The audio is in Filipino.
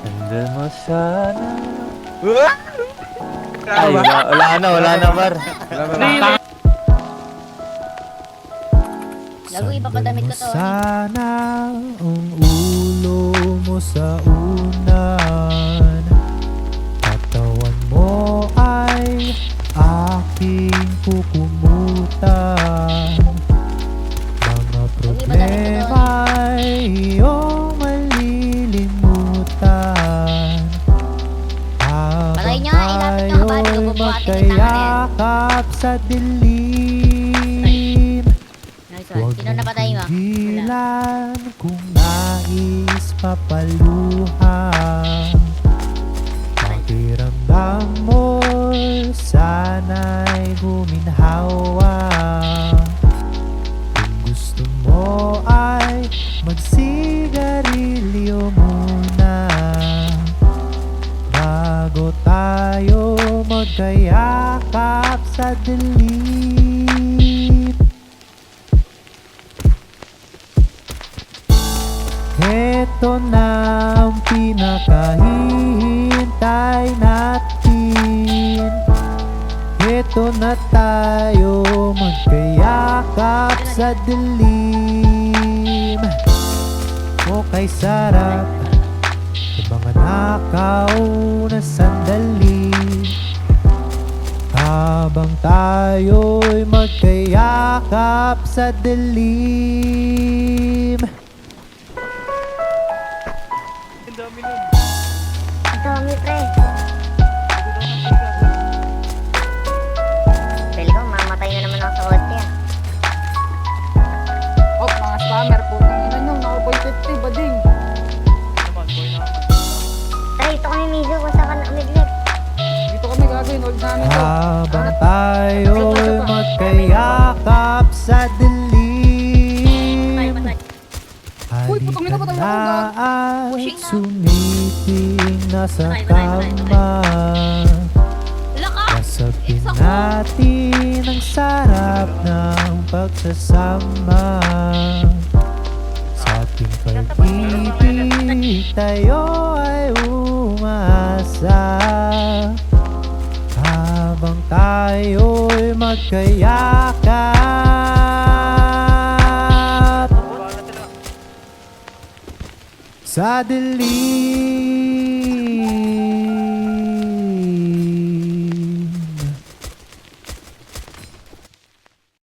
Andal mo sana. Ay, wala na, Mar. Gago, ipapadamit ko to. Sana ang ulo mo sa unan, katawan mo ay aking kukumutan. Mga problema ay iyong malilimutan. Patay Habang niyo nga, ilapit niyo ang body ko, tayo'y bubuhatin yung tangan magkayakap sa dilim, Nice one. Sino napatay mo? Wala. pigilan kung nais mapaluhan. Pakiramdam mo sana'y guminhawa. Kung gusto mo ay magsigarilyo muna bago tayo magkayakap sa dilim. Heto na ang pinakahihintay natin. Heto na tayo magkayakap sa dilim. O kay sarap sa mga nakaw na sandali, habang tayo'y magkayakap sa dilim. Ang dami, pre. Feel ko, mamatay na naman ako sa kotse. Oh, mga scammer, putang ina nyo, naka 50, bading. Tara, ito kami, Mizo, kung saan ka na umiglit. Dito kami gagawin, hold namin to. Habang tayo'y magkayakap sa dilim, Uy, putang ina, patay na ako, halika na Pushing at na. sumiting na sa Patay. kama. Laka! Nasabin natin ang sarap ng pagsasama. Sa ating pag-ibig tayo ay umaasa, habang tayo'y magkayakap sa dilim.